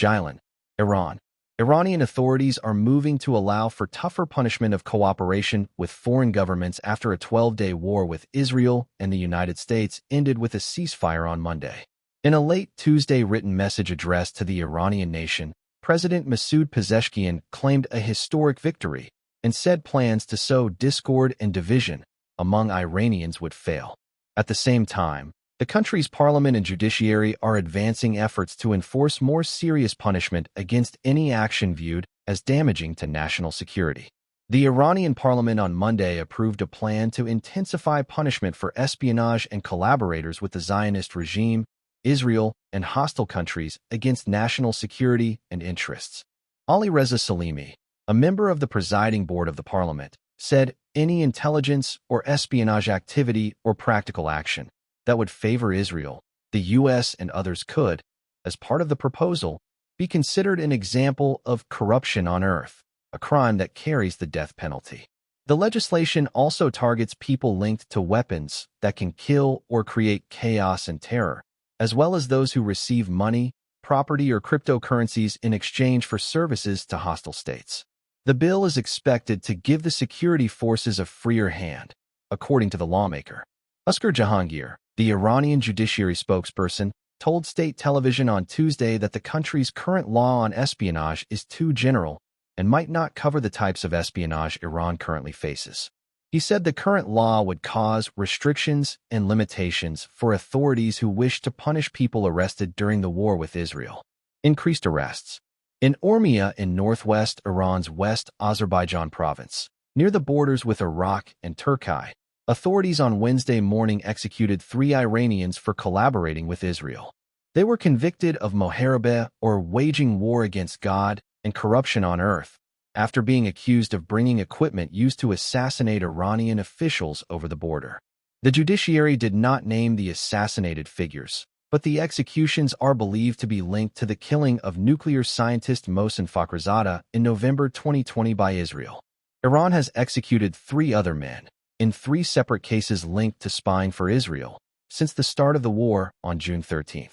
Jilin, Iran. Iranian authorities are moving to allow for tougher punishment of cooperation with foreign governments after a 12-day war with Israel and the United States ended with a ceasefire on Monday. In a late Tuesday written message addressed to the Iranian nation, President Masoud Pezeshkian claimed a historic victory and said plans to sow discord and division among Iranians would fail. At the same time, the country's parliament and judiciary are advancing efforts to enforce more serious punishment against any action viewed as damaging to national security. The Iranian parliament on Monday approved a plan to intensify punishment for espionage and collaborators with the Zionist regime, Israel, and hostile countries against national security and interests. Ali Reza Salimi, a member of the presiding board of the parliament, said any intelligence or espionage activity or practical action that would favor Israel, the U.S., and others could, as part of the proposal, be considered an example of corruption on earth, a crime that carries the death penalty. The legislation also targets people linked to weapons that can kill or create chaos and terror, as well as those who receive money, property, or cryptocurrencies in exchange for services to hostile states. The bill is expected to give the security forces a freer hand, according to the lawmaker. Asghar Jahangir, the Iranian judiciary spokesperson, told state television on Tuesday that the country's current law on espionage is too general and might not cover the types of espionage Iran currently faces. He said the current law would cause restrictions and limitations for authorities who wish to punish people arrested during the war with Israel. Increased arrests. In Urmia in northwest Iran's West Azerbaijan province, near the borders with Iraq and Turkey, authorities on Wednesday morning executed 3 Iranians for collaborating with Israel. They were convicted of moharabeh, or waging war against God, and corruption on earth, after being accused of bringing equipment used to assassinate Iranian officials over the border. The judiciary did not name the assassinated figures, but the executions are believed to be linked to the killing of nuclear scientist Mohsen Fakhrizadeh in November 2020 by Israel. Iran has executed 3 other men, in 3 separate cases linked to spying for Israel, since the start of the war on June 13.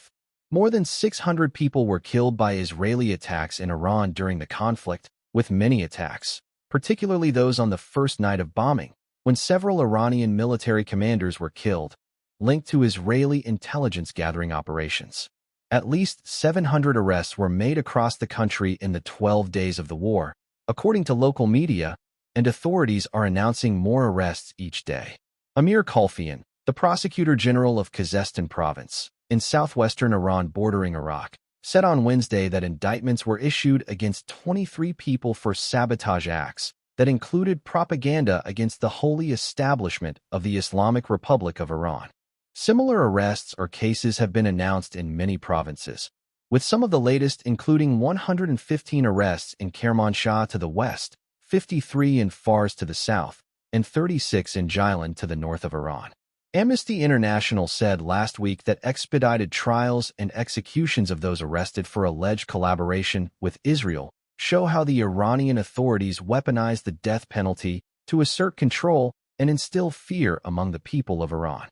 More than 600 people were killed by Israeli attacks in Iran during the conflict, with many attacks, particularly those on the first night of bombing, when several Iranian military commanders were killed, linked to Israeli intelligence-gathering operations. At least 700 arrests were made across the country in the 12 days of the war, according to local media, and authorities are announcing more arrests each day. Amir Khalfian, the prosecutor general of Khuzestan province, in southwestern Iran bordering Iraq, said on Wednesday that indictments were issued against 23 people for sabotage acts that included propaganda against the holy establishment of the Islamic Republic of Iran. Similar arrests or cases have been announced in many provinces, with some of the latest including 115 arrests in Kermanshah to the west, 53 in Fars to the south, and 36 in Jilin to the north of Iran. Amnesty International said last week that expedited trials and executions of those arrested for alleged collaboration with Israel show how the Iranian authorities weaponize the death penalty to assert control and instill fear among the people of Iran.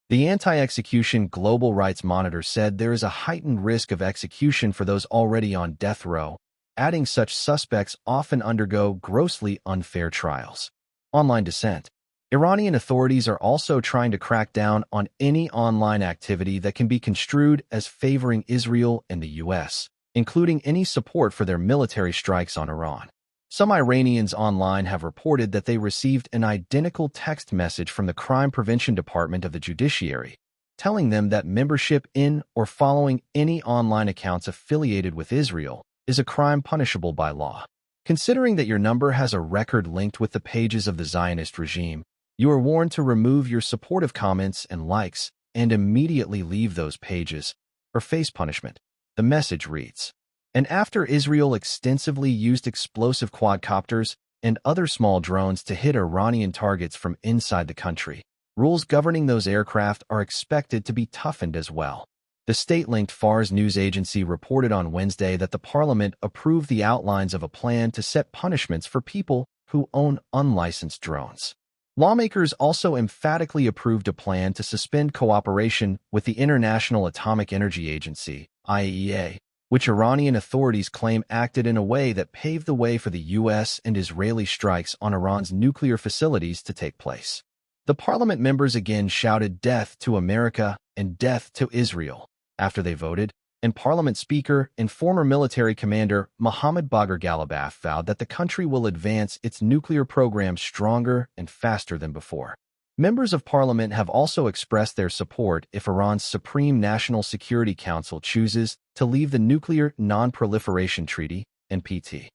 The Anti-Execution Global Rights Monitor said there is a heightened risk of execution for those already on death row, adding such suspects often undergo grossly unfair trials. Online dissent. Iranian authorities are also trying to crack down on any online activity that can be construed as favoring Israel and the U.S., including any support for their military strikes on Iran. Some Iranians online have reported that they received an identical text message from the Crime Prevention Department of the Judiciary, telling them that membership in or following any online accounts affiliated with Israel is a crime punishable by law. Considering that your number has a record linked with the pages of the Zionist regime, you are warned to remove your supportive comments and likes and immediately leave those pages or face punishment. The message reads, and after Israel extensively used explosive quadcopters and other small drones to hit Iranian targets from inside the country, rules governing those aircraft are expected to be toughened as well. The state-linked Fars news agency reported on Wednesday that the parliament approved the outlines of a plan to set punishments for people who own unlicensed drones. Lawmakers also emphatically approved a plan to suspend cooperation with the International Atomic Energy Agency, IAEA, which Iranian authorities claim acted in a way that paved the way for the U.S. and Israeli strikes on Iran's nuclear facilities to take place. The parliament members again shouted death to America and death to Israel after they voted, and Parliament Speaker and former military commander Mohammad Bagher Ghalibaf vowed that the country will advance its nuclear program stronger and faster than before. Members of parliament have also expressed their support if Iran's Supreme National Security Council chooses to leave the Nuclear Non-Proliferation Treaty, NPT.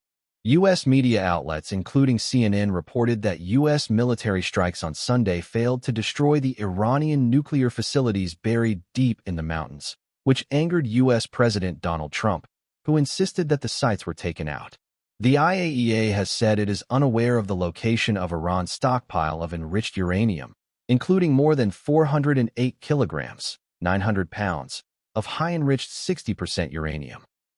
U.S. media outlets, including CNN, reported that U.S. military strikes on Sunday failed to destroy the Iranian nuclear facilities buried deep in the mountains, which angered U.S. President Donald Trump, who insisted that the sites were taken out. The IAEA has said it is unaware of the location of Iran's stockpile of enriched uranium, including more than 408 kilograms, 900 pounds, of high-enriched 60% uranium.